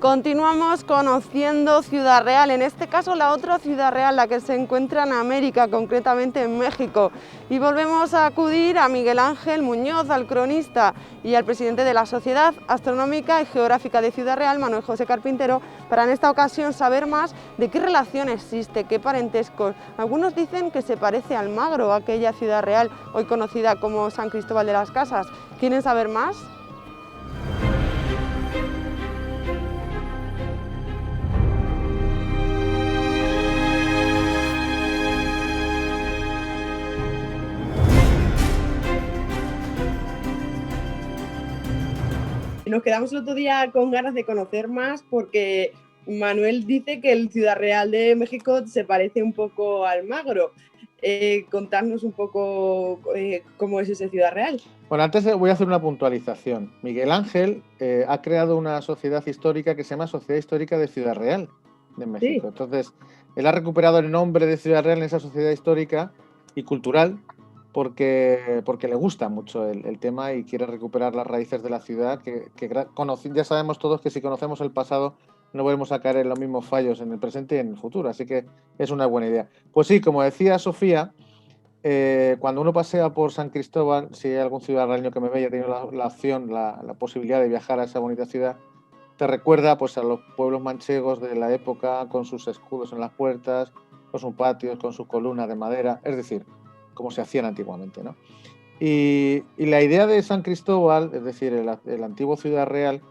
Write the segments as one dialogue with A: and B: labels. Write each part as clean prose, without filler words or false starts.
A: Continuamos conociendo Ciudad Real, en este caso la otra Ciudad Real, la que se encuentra en América, concretamente en México. Y volvemos a acudir a Miguel Ángel Muñoz, al cronista y al presidente de la Sociedad Astronómica y Geográfica de Ciudad Real, Manuel José Carpintero, para en esta ocasión saber más de qué relación existe, qué parentescos. Algunos dicen que se parece a Almagro, aquella Ciudad Real hoy conocida como San Cristóbal de las Casas. ¿Quieren saber más? Nos quedamos el otro día con ganas de conocer más porque Manuel dice que el Ciudad Real de México se parece un poco al Almagro. Contadnos un poco cómo es ese Ciudad Real.
B: Bueno, antes voy a hacer una puntualización. Miguel Ángel ha creado una sociedad histórica que se llama Sociedad Histórica de Ciudad Real de México. Sí. Entonces, él ha recuperado el nombre de Ciudad Real en esa sociedad histórica y cultural porque le gusta mucho el tema y quiere recuperar las raíces de la ciudad, que ya sabemos todos que si conocemos el pasado no volvemos a caer en los mismos fallos en el presente y en el futuro, así que es una buena idea. Pues sí, como decía Sofía, cuando uno pasea por San Cristóbal, si hay algún ciudadano que me ve y ha tenido la opción, la posibilidad de viajar a esa bonita ciudad, te recuerda pues a los pueblos manchegos de la época, con sus escudos en las puertas, con sus patios, con sus columnas de madera, es decir, como se hacían antiguamente, ¿no? Y la idea de San Cristóbal, es decir, el antiguo Ciudad Real,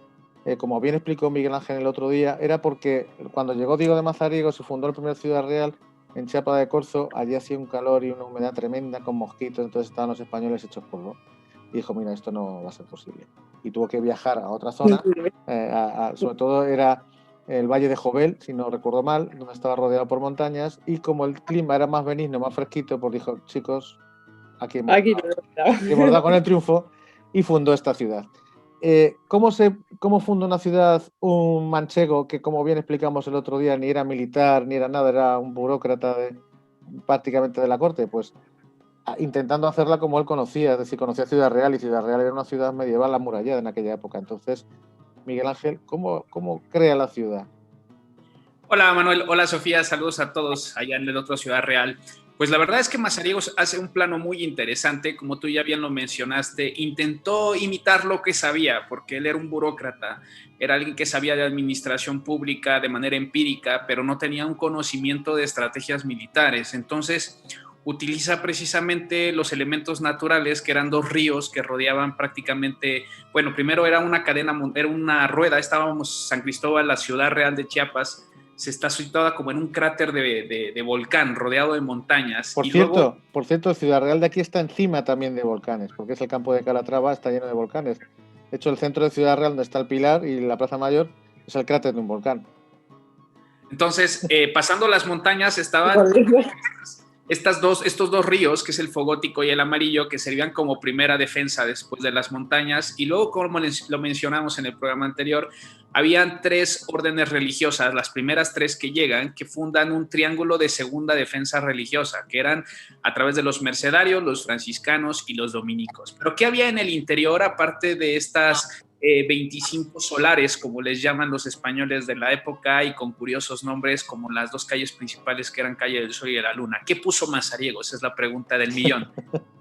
B: como bien explicó Miguel Ángel el otro día, era porque cuando llegó Diego de Mazariego se fundó el primer Ciudad Real en Chiapa de Corzo. Allí hacía un calor y una humedad tremenda con mosquitos, entonces estaban los españoles hechos polvo. Y dijo, mira, esto no va a ser posible. Y tuvo que viajar a otra zona, sobre todo era el Valle de Jovel, si no recuerdo mal, donde estaba rodeado por montañas, y como el clima era más benigno, más fresquito, pues dijo, chicos, aquí hemos dado con el triunfo, y fundó esta ciudad. ¿Cómo funda una ciudad un manchego que, como bien explicamos el otro día, ni era militar, ni era nada, era un burócrata prácticamente de la corte? Pues intentando hacerla como él conocía, es decir, conocía Ciudad Real, y Ciudad Real era una ciudad medieval amurallada en aquella época. Entonces, Miguel Ángel, ¿cómo crea la ciudad?
C: Hola Manuel, hola Sofía, saludos a todos allá en el otro Ciudad Real. Pues la verdad es que Mazariegos hace un plano muy interesante, como tú ya bien lo mencionaste, intentó imitar lo que sabía, porque él era un burócrata, era alguien que sabía de administración pública de manera empírica, pero no tenía un conocimiento de estrategias militares. Entonces utiliza precisamente los elementos naturales, que eran dos ríos que rodeaban prácticamente, bueno, primero era una cadena, era una rueda, estábamos San Cristóbal, la Ciudad Real de Chiapas, se está situada como en un cráter de volcán, rodeado de montañas.
B: Por cierto, Ciudad Real de aquí está encima también de volcanes, porque es el campo de Calatrava, está lleno de volcanes. De hecho, el centro de Ciudad Real, donde está el Pilar y la Plaza Mayor, es el cráter de un volcán.
C: Entonces, pasando las montañas estaban estos dos ríos, que es el Fogótico y el Amarillo, que servían como primera defensa después de las montañas. Y luego, como lo mencionamos en el programa anterior, habían tres órdenes religiosas, las primeras tres que llegan, que fundan un triángulo de segunda defensa religiosa, que eran a través de los mercedarios, los franciscanos y los dominicos. Pero ¿qué había en el interior, aparte de estas 25 solares, como les llaman los españoles de la época, y con curiosos nombres como las dos calles principales, que eran Calle del Sol y de la Luna? ¿Qué puso Mazariego? Esa es la pregunta del millón.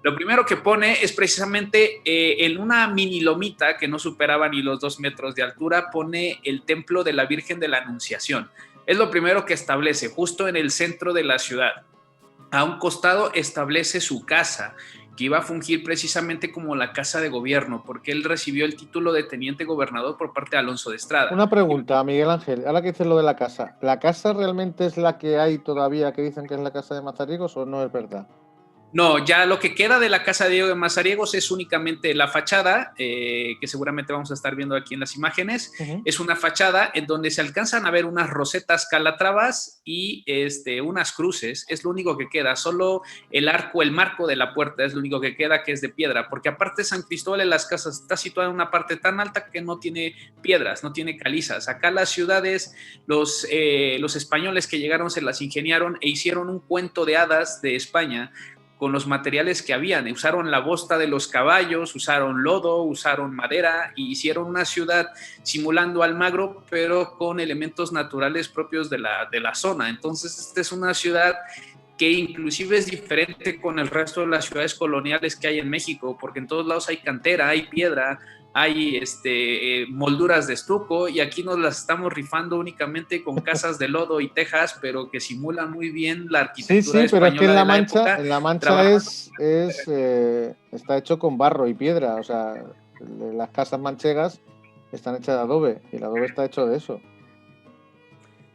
C: Lo primero que pone es precisamente en una mini lomita que no superaba ni los 2 metros de altura, pone el templo de la Virgen de la Anunciación. Es lo primero que establece, justo en el centro de la ciudad. A un costado establece su casa, que iba a fungir precisamente como la casa de gobierno, porque él recibió el título de teniente gobernador por parte de Alonso de Estrada.
B: Una pregunta, Miguel Ángel, ahora que dices lo de la casa, ¿la casa realmente es la que hay todavía, que dicen que es la casa de Mazariegos, o no es verdad?
C: No, ya lo que queda de la casa de Diego de Mazariegos es únicamente la fachada, que seguramente vamos a estar viendo aquí en las imágenes. Es una fachada en donde se alcanzan a ver unas rosetas calatravas y unas cruces. Es lo único que queda. Solo el arco, el marco de la puerta es lo único que queda, que es de piedra, porque aparte San Cristóbal de las Casas está situada en una parte tan alta que no tiene piedras, no tiene calizas. Acá las ciudades, los españoles que llegaron se las ingeniaron e hicieron un cuento de hadas de España, con los materiales que habían. Usaron la bosta de los caballos, usaron lodo, usaron madera y hicieron una ciudad simulando Almagro, pero con elementos naturales propios de la zona. Entonces, esta es una ciudad que inclusive es diferente con el resto de las ciudades coloniales que hay en México, porque en todos lados hay cantera, hay piedra, hay molduras de estuco, y aquí nos las estamos rifando únicamente con casas de lodo y tejas, pero que simulan muy bien la arquitectura
B: Sí, pero es que en La
C: Mancha,
B: Mancha, está hecho con barro y piedra, o sea, las casas manchegas están hechas de adobe y el adobe está hecho de eso.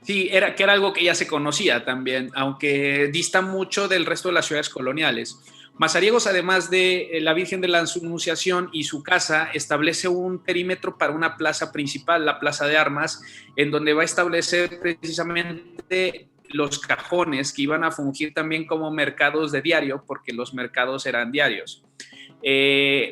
C: Sí, era algo que ya se conocía también, aunque dista mucho del resto de las ciudades coloniales. Mazariegos, además de la Virgen de la Anunciación y su casa, establece un perímetro para una plaza principal, la Plaza de Armas, en donde va a establecer precisamente los cajones que iban a fungir también como mercados de diario, porque los mercados eran diarios.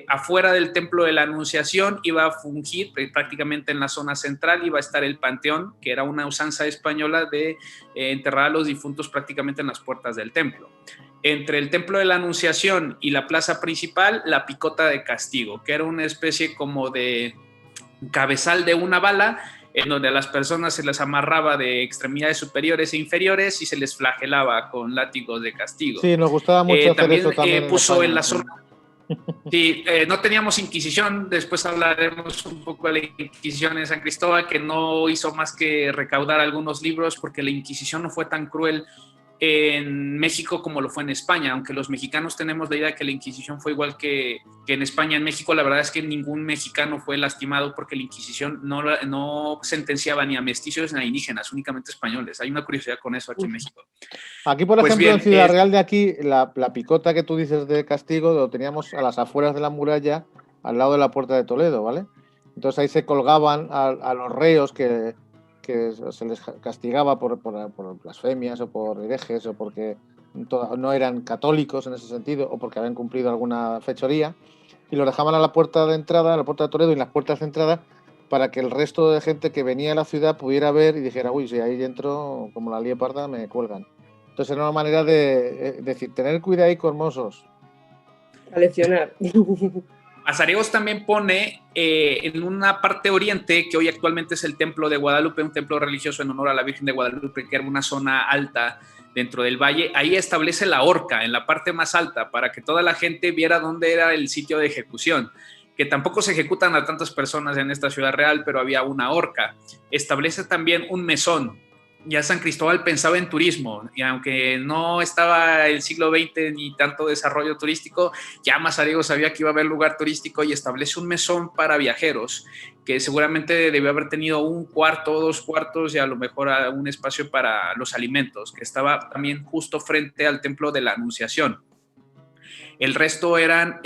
C: Afuera del Templo de la Anunciación iba a fungir prácticamente en la zona central, iba a estar el panteón, que era una usanza española de enterrar a los difuntos prácticamente en las puertas del templo. Entre el Templo de la Anunciación y la plaza principal, la picota de castigo, que era una especie como de cabezal de una bala, en donde a las personas se les amarraba de extremidades superiores e inferiores y se les flagelaba con látigos de castigo.
B: Sí, nos gustaba mucho hacer eso también.
C: Puso en la zona. Sí, no teníamos Inquisición, después hablaremos un poco de la Inquisición en San Cristóbal, que no hizo más que recaudar algunos libros, porque la Inquisición no fue tan cruel en México como lo fue en España, aunque los mexicanos tenemos la idea de que la Inquisición fue igual que en España. En México la verdad es que ningún mexicano fue lastimado, porque la Inquisición no sentenciaba ni a mestizos ni a indígenas, únicamente españoles. Hay una curiosidad con eso aquí en México.
B: Aquí, por ejemplo, en Ciudad Real de aquí, la picota que tú dices de castigo lo teníamos a las afueras de la muralla, al lado de la Puerta de Toledo, ¿vale? Entonces ahí se colgaban a los reos que se les castigaba por blasfemias o por herejes o porque no eran católicos en ese sentido o porque habían cumplido alguna fechoría, y los dejaban a la puerta de entrada, a la Puerta de Toledo y en las puertas de entrada, para que el resto de gente que venía a la ciudad pudiera ver y dijera, uy, si ahí dentro, como la lieparda, me cuelgan. Entonces era una manera de decir, tener cuidado y cormosos.
D: A leccionar.
C: Mazariegos también pone en una parte oriente, que hoy actualmente es el Templo de Guadalupe, un templo religioso en honor a la Virgen de Guadalupe, que era una zona alta dentro del valle. Ahí establece la horca en la parte más alta, para que toda la gente viera dónde era el sitio de ejecución, que tampoco se ejecutan a tantas personas en esta ciudad real, pero había una horca. Establece también un mesón. Ya San Cristóbal pensaba en turismo, y aunque no estaba el siglo XX ni tanto desarrollo turístico, ya Mazariegos sabía que iba a haber lugar turístico y establece un mesón para viajeros, que seguramente debió haber tenido un cuarto, 2 cuartos y a lo mejor un espacio para los alimentos, que estaba también justo frente al Templo de la Anunciación. El resto eran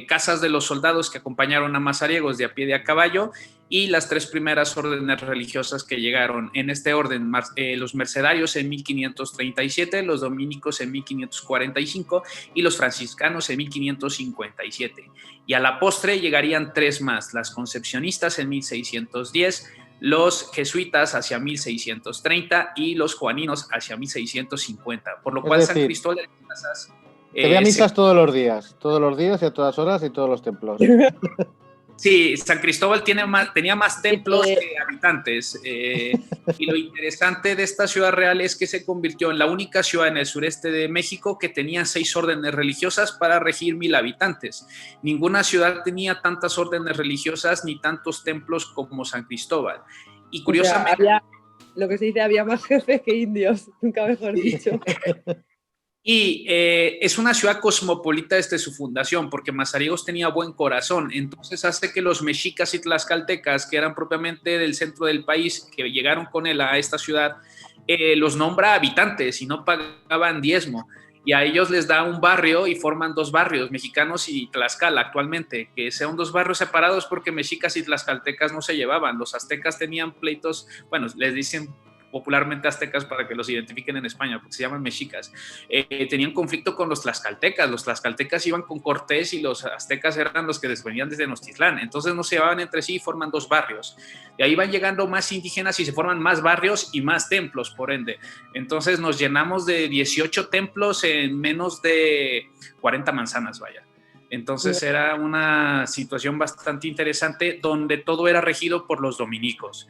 C: casas de los soldados que acompañaron a Mazariegos de a pie de a caballo, y las 3 primeras órdenes religiosas que llegaron en este orden: los mercedarios en 1537, los dominicos en 1545 y los franciscanos en 1557. Y a la postre llegarían 3 más: las concepcionistas en 1610, los jesuitas hacia 1630 y los juaninos hacia 1650. Por lo cual San Cristóbal de las Casas...
B: Había misas todos los días y a todas horas y todos los templos.
C: Sí, San Cristóbal tenía más templos que habitantes. Y lo interesante de esta ciudad real es que se convirtió en la única ciudad en el sureste de México que tenía 6 órdenes religiosas para regir 1000 habitantes. Ninguna ciudad tenía tantas órdenes religiosas ni tantos templos como San Cristóbal. Y curiosamente...
D: lo que se dice, había más jefes que indios, nunca mejor dicho.
C: Y es una ciudad cosmopolita desde su fundación, porque Mazariegos tenía buen corazón. Entonces hace que los mexicas y tlaxcaltecas, que eran propiamente del centro del país, que llegaron con él a esta ciudad, los nombra habitantes y no pagaban diezmo. Y a ellos les da un barrio y forman 2 barrios, mexicanos y Tlaxcala actualmente, que sean 2 barrios separados porque mexicas y tlaxcaltecas no se llevaban. Los aztecas tenían pleitos, bueno, les dicen popularmente aztecas para que los identifiquen en España, porque se llaman mexicas, tenían conflicto con los tlaxcaltecas. Los tlaxcaltecas iban con Cortés y los aztecas eran los que venían desde Tenochtitlán. Entonces no se llevaban entre sí y forman 2 barrios. De ahí van llegando más indígenas y se forman más barrios y más templos, por ende. Entonces nos llenamos de 18 templos en menos de 40 manzanas, vaya. Entonces era una situación bastante interesante donde todo era regido por los dominicos.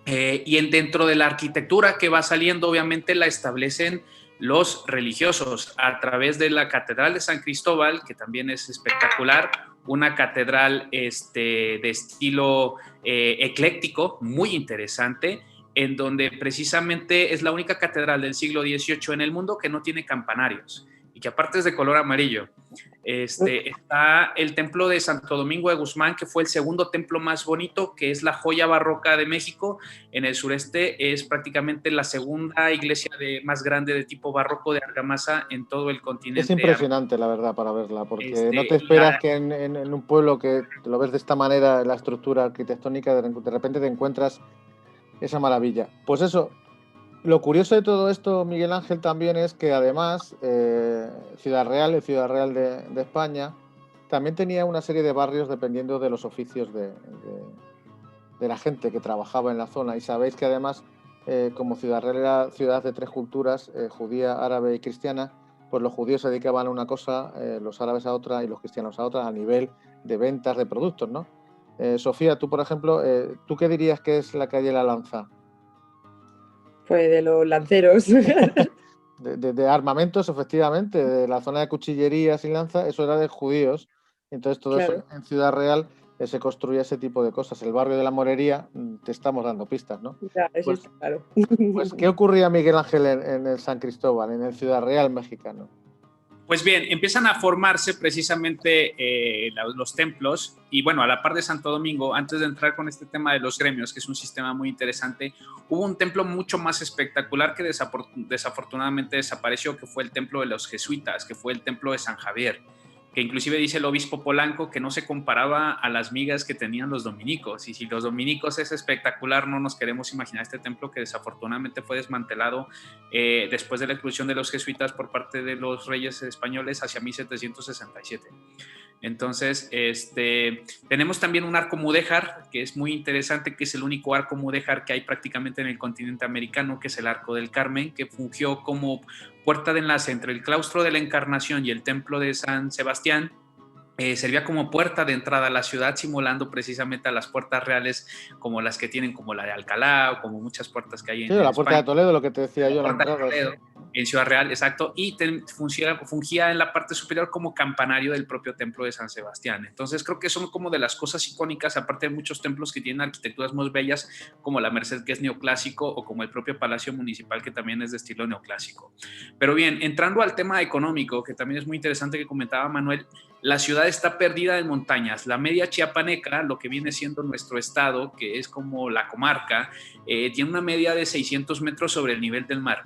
C: Y dentro de la arquitectura que va saliendo, obviamente la establecen los religiosos a través de la Catedral de San Cristóbal, que también es espectacular, una catedral de estilo ecléctico, muy interesante, en donde precisamente es la única catedral del siglo XVIII en el mundo que no tiene campanarios y que aparte es de color amarillo. Está el templo de Santo Domingo de Guzmán, que fue el segundo templo más bonito, que es la joya barroca de México. En el sureste es prácticamente la segunda iglesia más grande de tipo barroco de argamasa en todo el continente.
B: Es impresionante, la verdad, para verla, porque no te esperas que en un pueblo que lo ves de esta manera, la estructura arquitectónica, de repente te encuentras esa maravilla. Pues eso. Lo curioso de todo esto, Miguel Ángel, también es que además Ciudad Real, el Ciudad Real de España, también tenía una serie de barrios dependiendo de los oficios de la gente que trabajaba en la zona. Y sabéis que además, como Ciudad Real era ciudad de 3 culturas, judía, árabe y cristiana, pues los judíos se dedicaban a una cosa, los árabes a otra y los cristianos a otra, a nivel de ventas de productos, ¿no? Sofía, tú, por ejemplo, ¿tú qué dirías que es la calle La Lanza?
D: Pues de los lanceros.
B: De armamentos, efectivamente, de la zona de cuchillerías y lanza, eso era de judíos. Entonces todo eso en Ciudad Real se construía ese tipo de cosas. El barrio de la Morería, te estamos dando pistas, ¿no?
D: Ya, eso está claro.
B: Pues, ¿qué ocurría, Miguel Ángel, en el San Cristóbal, en el Ciudad Real mexicano?
C: Pues bien, empiezan a formarse precisamente los templos y bueno, a la par de Santo Domingo, antes de entrar con este tema de los gremios, que es un sistema muy interesante, hubo un templo mucho más espectacular que desafortunadamente desapareció, que fue el templo de los jesuitas, que fue el templo de San Javier, que inclusive dice el obispo Polanco que no se comparaba a las migas que tenían los dominicos, y si los dominicos es espectacular, no nos queremos imaginar este templo que desafortunadamente fue desmantelado después de la expulsión de los jesuitas por parte de los reyes españoles hacia 1767. Entonces, tenemos también un arco mudéjar, que es muy interesante, que es el único arco mudéjar que hay prácticamente en el continente americano, que es el Arco del Carmen, que fungió como puerta de enlace entre el claustro de la Encarnación y el templo de San Sebastián. Servía como puerta de entrada a la ciudad, simulando precisamente a las puertas reales como las que tienen, como la de Alcalá o como muchas puertas que hay en
B: la
C: España.
B: puerta de Toledo, lo que te decía yo.
C: La puerta de Toledo, en Ciudad Real, exacto, y fungía en la parte superior como campanario del propio templo de San Sebastián. Entonces creo que son como de las cosas icónicas, aparte de muchos templos que tienen arquitecturas muy bellas, como la Merced, que es neoclásico, o como el propio Palacio Municipal, que también es de estilo neoclásico. Pero bien, entrando al tema económico, que también es muy interesante, que comentaba Manuel, la ciudad está perdida en montañas. La media chiapaneca, lo que viene siendo nuestro estado, que es como la comarca, tiene una media de 600 metros sobre el nivel del mar.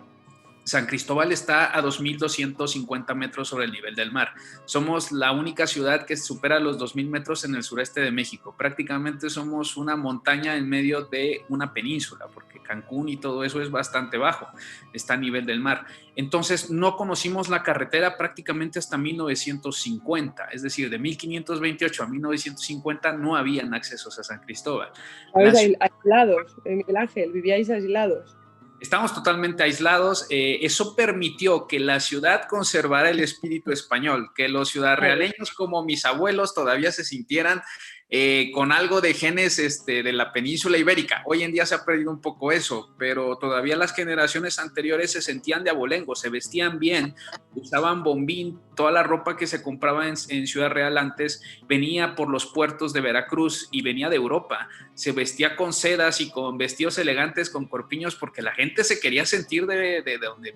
C: San Cristóbal está a 2.250 metros sobre el nivel del mar. Somos la única ciudad que supera los 2.000 metros en el sureste de México. Prácticamente somos una montaña en medio de una península, porque Cancún y todo eso es bastante bajo, está a nivel del mar. Entonces no conocimos la carretera prácticamente hasta 1950, es decir, de 1528 a 1950 no habían accesos a San Cristóbal.
D: Aislados, Miguel Ángel, vivíais aislados.
C: Estamos totalmente aislados. Eso permitió que la ciudad conservara el espíritu español, que los ciudadraleños como mis abuelos todavía se sintieran con algo de genes de la península ibérica. Hoy en día se ha perdido un poco eso, pero todavía las generaciones anteriores se sentían de abolengo, se vestían bien, usaban bombín, toda la ropa que se compraba en Ciudad Real antes venía por los puertos de Veracruz y venía de Europa. Se vestía con sedas y con vestidos elegantes, con corpiños, porque la gente se quería sentir de donde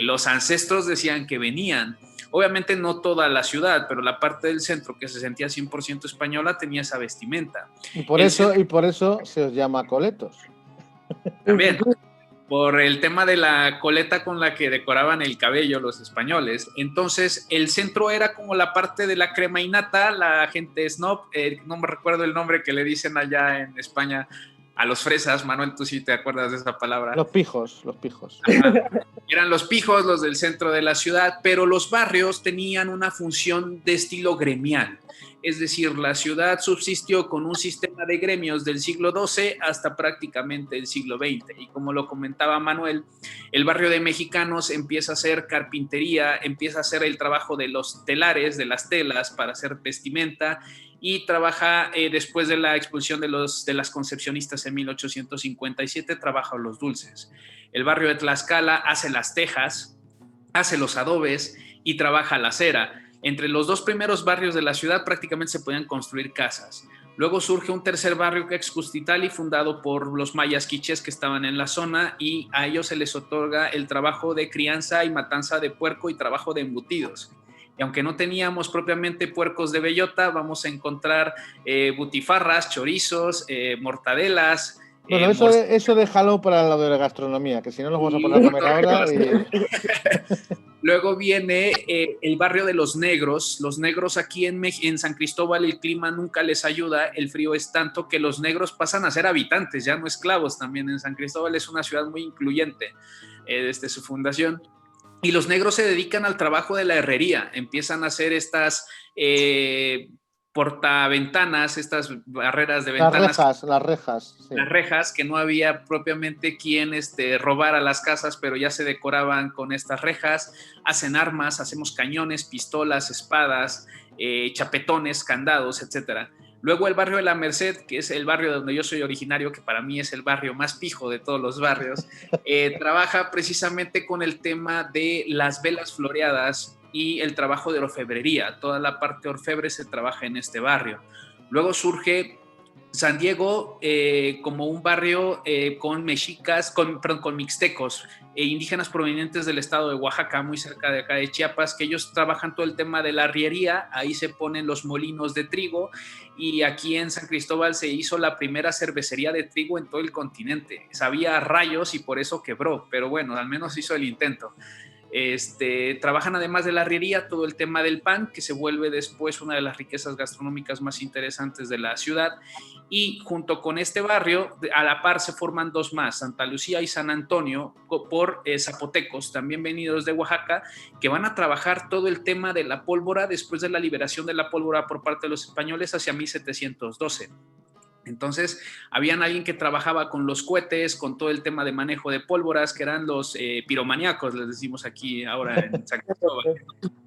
C: los ancestros decían que venían. Obviamente no toda la ciudad, pero la parte del centro que se sentía 100% española tenía esa vestimenta.
B: Y por eso se os llama coletos.
C: También, por el tema de la coleta con la que decoraban el cabello los españoles. Entonces, el centro era como la parte de la crema innata, la gente snob, no me recuerdo el nombre que le dicen allá en España a los fresas. Manuel, tú sí te acuerdas de esa palabra.
B: Los pijos.
C: Ajá. Eran los pijos, los del centro de la ciudad, pero los barrios tenían una función de estilo gremial. Es decir, la ciudad subsistió con un sistema de gremios del siglo XII hasta prácticamente el siglo XX. Y como lo comentaba Manuel, el barrio de Mexicanos empieza a hacer carpintería, empieza a hacer el trabajo de los telares, de las telas para hacer vestimenta, y trabaja después de la expulsión de las concepcionistas en 1857, trabaja los dulces. El barrio de Tlaxcala hace las tejas, hace los adobes y trabaja la cera. Entre los dos primeros barrios de la ciudad prácticamente se podían construir casas. Luego surge un tercer barrio que es Custitali, fundado por los mayas quichés que estaban en la zona, y a ellos se les otorga el trabajo de crianza y matanza de puerco y trabajo de embutidos. Y aunque no teníamos propiamente puercos de bellota, vamos a encontrar butifarras, chorizos, mortadelas.
B: Bueno, eso déjalo para lo de la gastronomía, que si no nos vamos a poner a comer ahora.
C: Luego viene el barrio de los negros. Los negros aquí en San Cristóbal, el clima nunca les ayuda, el frío es tanto que los negros pasan a ser habitantes, ya no esclavos también. En San Cristóbal es una ciudad muy incluyente desde su fundación. Y los negros se dedican al trabajo de la herrería, empiezan a hacer estas portaventanas, estas barreras de ventanas.
B: Las rejas. Sí.
C: Las rejas, que no había propiamente quien robara las casas, pero ya se decoraban con estas rejas. Hacen armas, hacemos cañones, pistolas, espadas, chapetones, candados, etcétera. Luego el barrio de la Merced, que es el barrio donde yo soy originario, que para mí es el barrio más pijo de todos los barrios, trabaja precisamente con el tema de las velas floreadas y el trabajo de orfebrería. Toda la parte orfebre se trabaja en este barrio. Luego surge San Diego como un barrio con mexicas, con mixtecos, indígenas provenientes del estado de Oaxaca, muy cerca de acá de Chiapas, que ellos trabajan todo el tema de la arriería. Ahí se ponen los molinos de trigo, y aquí en San Cristóbal se hizo la primera cervecería de trigo en todo el continente. Sabía a rayos y por eso quebró, pero bueno, al menos hizo el intento. Trabajan además de la arriería todo el tema del pan, que se vuelve después una de las riquezas gastronómicas más interesantes de la ciudad. Y junto con este barrio, a la par se forman dos más, Santa Lucía y San Antonio, por zapotecos, también venidos de Oaxaca, que van a trabajar todo el tema de la pólvora después de la liberación de la pólvora por parte de los españoles hacia 1712. Entonces, habían alguien que trabajaba con los cohetes, con todo el tema de manejo de pólvoras, que eran los piromaníacos, les decimos aquí ahora en San Cristóbal.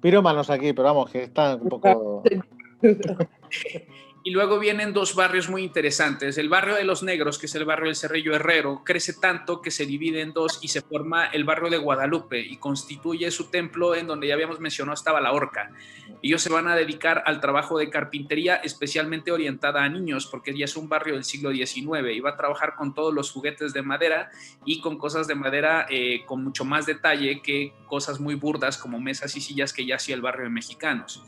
B: Pirómanos aquí, pero vamos, que están un poco...
C: Y luego vienen dos barrios muy interesantes. El barrio de los negros, que es el barrio del Cerrillo Herrero, crece tanto que se divide en dos y se forma el barrio de Guadalupe y constituye su templo, en donde ya habíamos mencionado estaba la horca. Ellos se van a dedicar al trabajo de carpintería, especialmente orientada a niños, porque ya es un barrio del siglo XIX y va a trabajar con todos los juguetes de madera y con cosas de madera con mucho más detalle que cosas muy burdas como mesas y sillas que ya hacía el barrio de Mexicanos.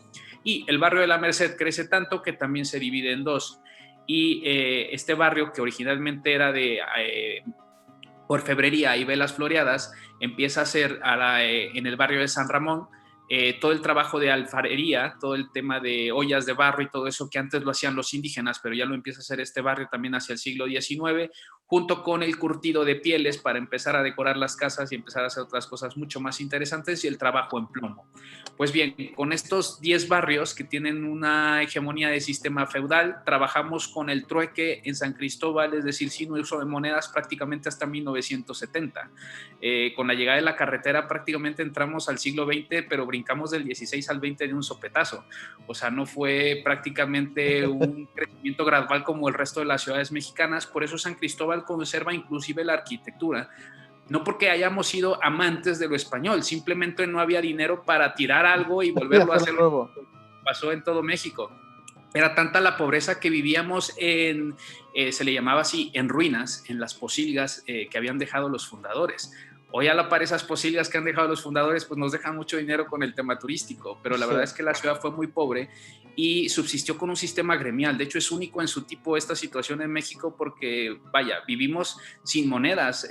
C: Y el barrio de la Merced crece tanto que también se divide en dos. Y este barrio, que originalmente era de orfebrería y velas floreadas, empieza a ser en el barrio de San Ramón todo el trabajo de alfarería, todo el tema de ollas de barro y todo eso que antes lo hacían los indígenas, pero ya lo empieza a hacer este barrio también hacia el siglo XIX, junto con el curtido de pieles para empezar a decorar las casas y empezar a hacer otras cosas mucho más interesantes, y el trabajo en plomo. Pues bien, con estos 10 barrios que tienen una hegemonía de sistema feudal, trabajamos con el trueque en San Cristóbal, es decir, sin uso de monedas prácticamente hasta 1970. Con la llegada de la carretera prácticamente entramos al siglo XX, pero brincamos del 16 al 20 de un sopetazo. O sea, no fue prácticamente un crecimiento gradual como el resto de las ciudades mexicanas. Por eso San Cristóbal conserva inclusive la arquitectura. No porque hayamos sido amantes de lo español, simplemente no había dinero para tirar algo y volverlo a hacer. Pasó en todo México. Era tanta la pobreza que vivíamos se le llamaba así, en ruinas, en las posilgas que habían dejado los fundadores. Hoy a la par esas posilgas que han dejado los fundadores pues nos dejan mucho dinero con el tema turístico, pero la verdad es que la ciudad fue muy pobre y subsistió con un sistema gremial. De hecho, es único en su tipo esta situación en México porque, vaya, vivimos sin monedas.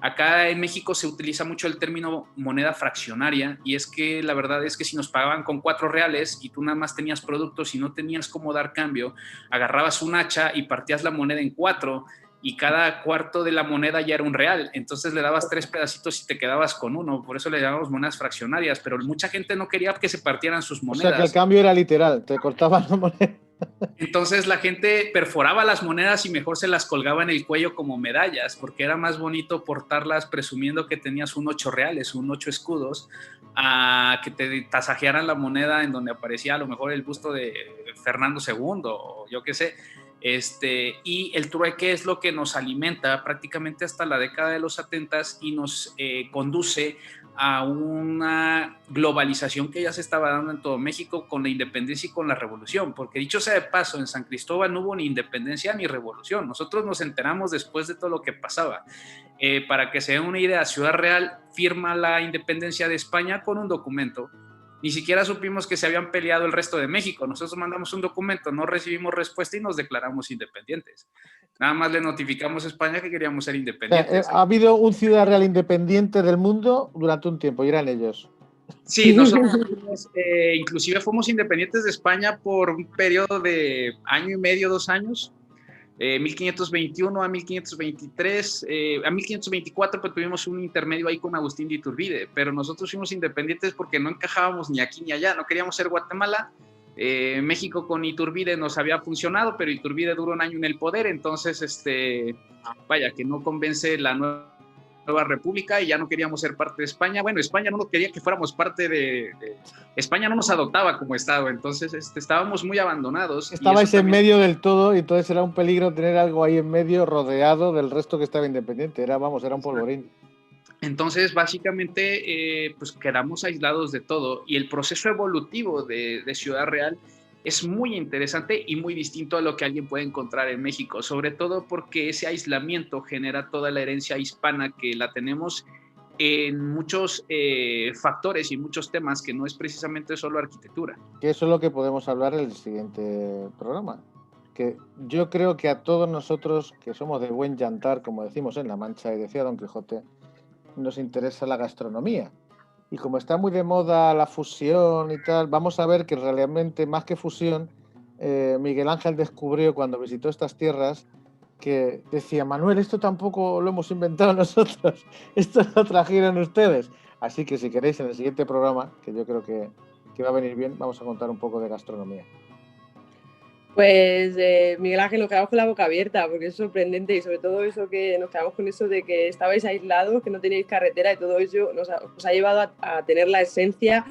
C: Acá en México se utiliza mucho el término moneda fraccionaria, y es que la verdad es que si nos pagaban con 4 reales y tú nada más tenías productos y no tenías cómo dar cambio, agarrabas un hacha y partías la moneda en 4 y cada cuarto de la moneda ya era un real. Entonces le dabas 3 pedacitos y te quedabas con uno. Por eso le llamamos monedas fraccionarias, pero mucha gente no quería que se partieran sus monedas.
B: O sea que el cambio era literal, te cortaban la moneda.
C: Entonces la gente perforaba las monedas y mejor se las colgaba en el cuello como medallas, porque era más bonito portarlas presumiendo que tenías un 8 reales, un 8 escudos, a que te tasajearan la moneda en donde aparecía a lo mejor el busto de Fernando II o yo qué sé. Y el trueque es lo que nos alimenta prácticamente hasta la década de los 70 y nos conduce a una globalización que ya se estaba dando en todo México con la independencia y con la revolución, porque dicho sea de paso, en San Cristóbal no hubo ni independencia ni revolución, nosotros nos enteramos después de todo lo que pasaba. Para que se den una idea, Ciudad Real firma la independencia de España con un documento. Ni siquiera supimos que se habían peleado el resto de México. Nosotros mandamos un documento, no recibimos respuesta y nos declaramos independientes. Nada más le notificamos a España que queríamos ser independientes.
B: O sea, ha habido un Ciudad Real independiente del mundo durante un tiempo, y eran ellos.
C: Sí, nosotros inclusive fuimos independientes de España por un periodo de año y medio, 2 años. 1521 a 1523, a 1524, pero tuvimos un intermedio ahí con Agustín de Iturbide, pero nosotros fuimos independientes porque no encajábamos ni aquí ni allá, no queríamos ser Guatemala. México con Iturbide nos había funcionado, pero Iturbide duró 1 año en el poder, entonces, vaya, que no convence la nueva república y ya no queríamos ser parte de España. Bueno, España no nos quería que fuéramos parte de España, no nos adoptaba como Estado, entonces estábamos muy abandonados.
B: Estabais en medio del todo y entonces era un peligro tener algo ahí en medio rodeado del resto que estaba independiente, era un polvorín.
C: Entonces, básicamente, pues quedamos aislados de todo y el proceso evolutivo de Ciudad Real es muy interesante y muy distinto a lo que alguien puede encontrar en México, sobre todo porque ese aislamiento genera toda la herencia hispana que la tenemos en muchos factores y muchos temas que no es precisamente solo arquitectura.
B: Que eso es lo que podemos hablar en el siguiente programa. Que yo creo que a todos nosotros que somos de buen yantar, como decimos en La Mancha y decía Don Quijote, nos interesa la gastronomía. Y como está muy de moda la fusión y tal, vamos a ver que realmente más que fusión, Miguel Ángel descubrió cuando visitó estas tierras que decía, Manuel, esto tampoco lo hemos inventado nosotros, esto lo trajeron ustedes. Así que si queréis en el siguiente programa, que yo creo que va a venir bien, vamos a contar un poco de gastronomía.
D: Pues Miguel Ángel, nos quedamos con la boca abierta porque es sorprendente y sobre todo eso que nos quedamos con eso de que estabais aislados, que no teníais carretera y todo eso os ha llevado a tener la esencia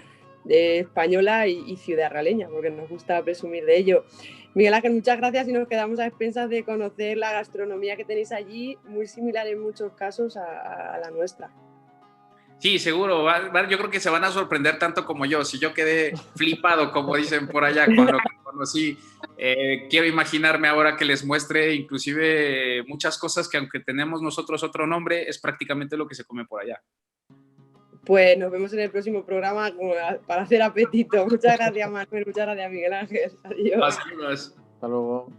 D: española y ciudadrealeña, porque nos gusta presumir de ello. Miguel Ángel, muchas gracias y nos quedamos a expensas de conocer la gastronomía que tenéis allí, muy similar en muchos casos a la nuestra.
C: Sí, seguro. Yo creo que se van a sorprender tanto como yo. Si yo quedé flipado, como dicen por allá, con lo que conocí, quiero imaginarme ahora que les muestre inclusive muchas cosas que aunque tenemos nosotros otro nombre, es prácticamente lo que se come por allá.
D: Pues nos vemos en el próximo programa para hacer apetito. Muchas gracias, Manuel. Muchas gracias, Miguel Ángel. Adiós.
C: Adiós.
B: Hasta luego.